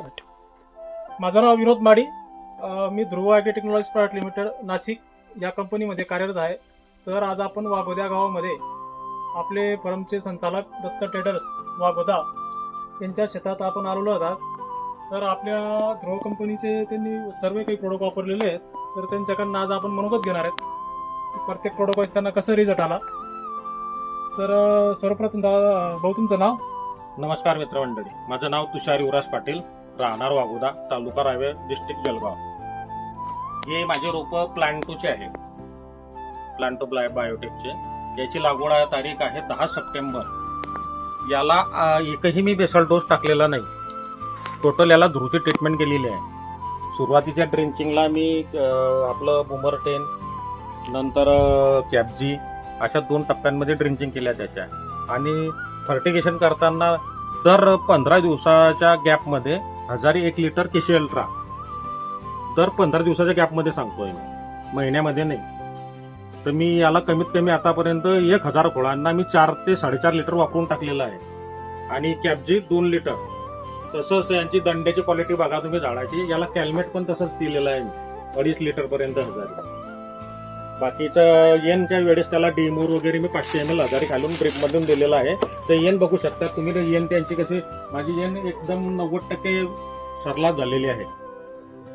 माझं नाव विनोद माडी. मी Dhruv agri technology private limited Nashik या कंपनीमध्ये कार्यरत आहे. तर आज आपण वाघोदा गावामध्ये आपले फर्मचे संचालक दत्त ट्रेडर्स वाघोदा यांच्या शेतात आपण आलेलो आहोत आज. तर आपल्या ध्रुव कंपनीचे त्यांनी सर्व काही प्रोडक्ट वापरलेले आहेत. तर त्यांच्याकडनं आज आपण मनोगत घेणार आहेत की प्रत्येक प्रोडक्ट त्यांना कसं रिझल्ट आला. तर सर्वप्रथम भाऊ तुमचं नाव. नमस्कार मित्रमंडळी, माझं नाव तुषार युवराज पाटील, राहणार वाघोदा, तालुका रावेर, डिस्ट्रिक्ट जळगाव. हे माझे रोपं प्लांटोचे आहे, प्लांटो बायोटेकचे. याची लागवड तारीख आहे 10 सप्टेंबर. याला एकही मी बेसल डोस टाकलेला नाही. टोटल याला ध्रुवची ट्रीटमेंट केलेली आहे. सुरुवातीच्या ड्रिंचिंगला मी आपलं बुमर 10 नंतर कॅपजी अशा 2 टप्प्यांमध्ये ड्रिंचिंग केल्या त्याच्या. आणि फर्टिगेशन करताना दर 15 दिवसाच्या गॅपमध्ये 1001 लिटर केशी अल्ट्रा दर 15 दिवसाच्या गॅपमध्ये सांगतोय मी, महिन्यामध्ये नाही. तर मी याला कमीत कमी आतापर्यंत 1000 खोळांना मी 4 ते 4.5 लिटर वापरून टाकलेलं आहे. आणि कॅपजी 2 लिटर. तसंच यांची दंड्याची क्वालिटी बघा तुम्ही झाडाची. याला कॅल्मेट पण तसंच दिलेलं आहे मी, 2.5 लिटर पर्यंत 1000. बाकीचं येनच्या वेळेस त्याला डीमूर वगैरे मी 500 ml 1000 घालून ड्रिपमधून दिलेलं आहे. तर येन बघू शकता तुम्ही. येन त्यांची कशी, माझी येन एकदम 90% सरला झालेली आहे.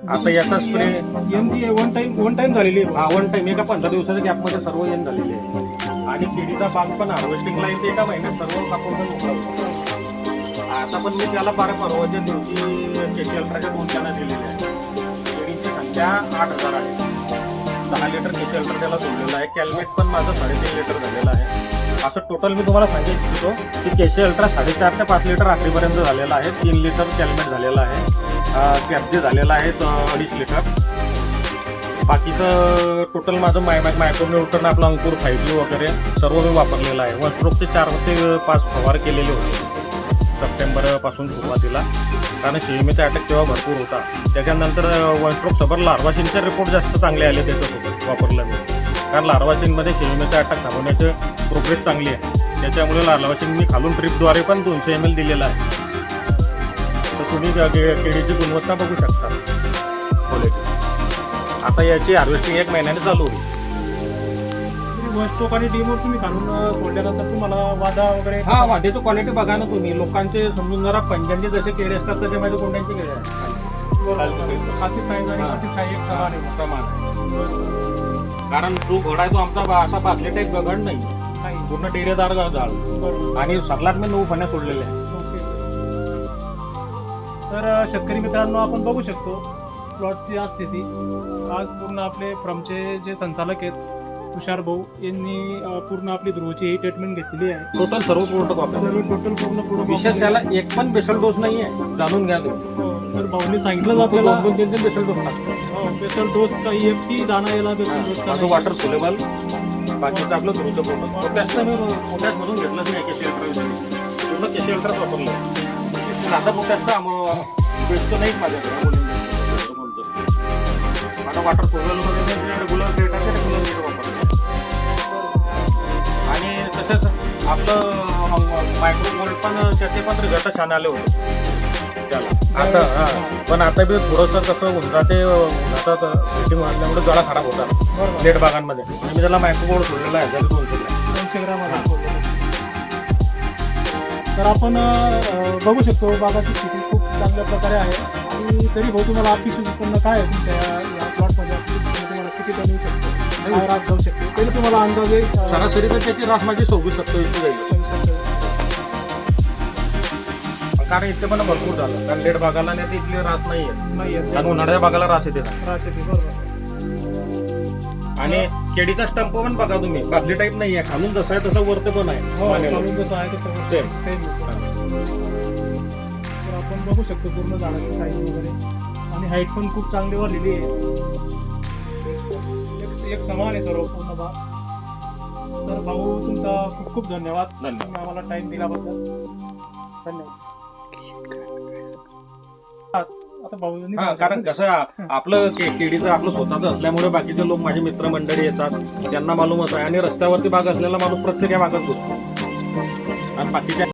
आता याचा स्प्रे वन टाइम झालेली आहे. 1 टाइम एका 15 दिवसाच्या गॅपमध्ये सर्व येन झालेली आहे. आणि केळीचा बाग पण हार्वेस्टिंगला येते एका महिन्यात सर्व कापून मोकळा होतो. आता पण मी त्याला परवाच्या दिवशी केशी अल्ट्राच्या 2 कॅना दिलेल्या आहे. केळीची संख्या 8000 आहे. 10 लिटर केशी अल्ट्रा त्याला सोडलेलं आहे. कॅल्मेट पण माझं 3.5 लिटर झालेलं आहे. असं टोटल मी तुम्हाला सांगू इच्छितो की केशी अल्ट्रा 4.5 ते 5 लिटर आखरीपर्यंत झालेला आहे. 3 लिटर कॅल्मेट झालेला आहे. कॅपजी झालेला आहे 2.5 लिटर. बाकीचं टोटल माझं मायक्रोन्यूट्रन आपलं अंकुर 5G वगैरे सर्व मी वापरलेलं आहे. 1 स्ट्रोकचे 4 ते 5 फवार केलेले होते सप्टेंबरपासून सुरुवातीला, कारण शेळीमेचा अटॅक तेव्हा भरपूर होता. त्याच्यानंतर 1 स्ट्रोक सोबत लार्वाशीनचे रिपोर्ट जास्त चांगले आले त्याच्यासोबत वापरलं मी, कारण लार्वाशीनमध्ये शेळीमेचा अटॅक थांबवण्याची प्रोग्रेस चांगली आहे. त्याच्यामुळे लार्वाशीन मी खालून ट्रिपद्वारे पण 200 ml दिलेला आहे. तर तुम्ही केळीची गुणवत्ता बघू शकता, क्वालिटी. आता याची हार्वेस्टिंग 1 महिन्याने चालू होईल. स्टोक आणि डीमोर तुम्ही घालून सोडल्यानंतर तुम्हाला वादा वगैरे. हा, वाद्याची क्वालिटी बघा ना तुम्ही. लोकांचे समजून जरा पंजांचे जसे केळे असतात तसे माझे कोंड्यांचे केळे आहेत. खाती साईज आणि खाती साईज एक समान आहे. कारण जो घड आहे तो आमचा असा पातले टाईप घड नाही, पूर्ण डेरेदार झाड. आणि सरलात मी 9 फण्या सोडलेल्या आहेत. तर शेतकरी मित्रांनो, आपण बघू शकतो प्लॉटची आज स्थिती. आज पूर्ण आपले फ्रमचे जे संचालक आहेत तुषार भाऊ यांनी पूर्ण आपली ध्रुवची ही ट्रीटमेंट घेतलेली आहे. टोटल सर्व प्रोडक्ट वापरले. टोटल पूर्ण प्रोडक्ट विशेष त्याला एक पण बेसल डोस नाही आहे, जाणून घ्या तुम्ही. तर भाऊनी सांगितलं आपल्याला 2-3 बेसल डोस लागतो. बेसल डोस काही EFT दाना याला बेसल डोस माझं वॉटर सोलेबल. बाकीचं आपलं ध्रुवचं प्रोडक्ट पोटॅशमधून घेतलंच नाही. केशी अल्ट्रा पूर्ण केशी अल्ट्राच वापरलं. साधा पोटॅशचा भेटतो नाही माझ्याकडे. माझा वॉटर सोलेबलमध्ये रेग्युलर रेट आहे, रेग्युलर रेट वापरतो. आणि तसेच आपलं मायक्रोमोल्ड पण त्याचे पण रिझल्ट छान आले होते त्याला. आता पण आता बी थोडंसं कसं होऊन जाते, उन्हाचा रेटिंग वाढल्यामुळे गळा खराब होता लेट बागांमध्ये. मी त्याला मायक्रोमोल्ड सोडलेला आहे 200 ग्रॅम. तर आपण बघू शकतो बागाची स्थिती खूप चांगल्या प्रकारे आहे. आणि तरी भाऊ तुम्हाला अपेक्षित उत्पन्न काय आहे तुमच्या या प्लॉटमध्ये? तुम्हाला किती टन येऊ शकतो, काय रास जाऊ शकते तरी तुम्हाला अंदाजे? सरासरी तर त्याची रास माझी 26-27 जाईल. कारण इथे पण भरपूर झालं, कारण लेट भागाला नाही इथली रास नाही आहे. कारण उन्हाळ्या भागाला रास येते. बरोबर. आणि केळीचा स्टंप पण बघा तुम्ही, बादली टाईप नाही आहे. खालून जसं आहे तसं वरती पण आहे. जसं आहे तसं सेम. तर आपण बघू शकतो पूर्ण झाडाची साईज वगैरे. आणि हाईट पण खूप चांगली वाढलेली आहे. एक समान आहे सर्व पूर्ण भाग. तर भाऊ तुमचा खूप खूप धन्यवाद. तुम्ही आम्हाला टाइम दिल्याबद्दल धन्यवाद. आता भाऊ, कारण कसं आपलं केळीचं आपलं स्वतःचं असल्यामुळे बाकीचे लोक माझे मित्रमंडळी येतात, त्यांना मालूमच आहे. आणि रस्त्यावरती बाग असलेला माणूस प्रत्येक या बागात घुसतो. आणि बाकीच्या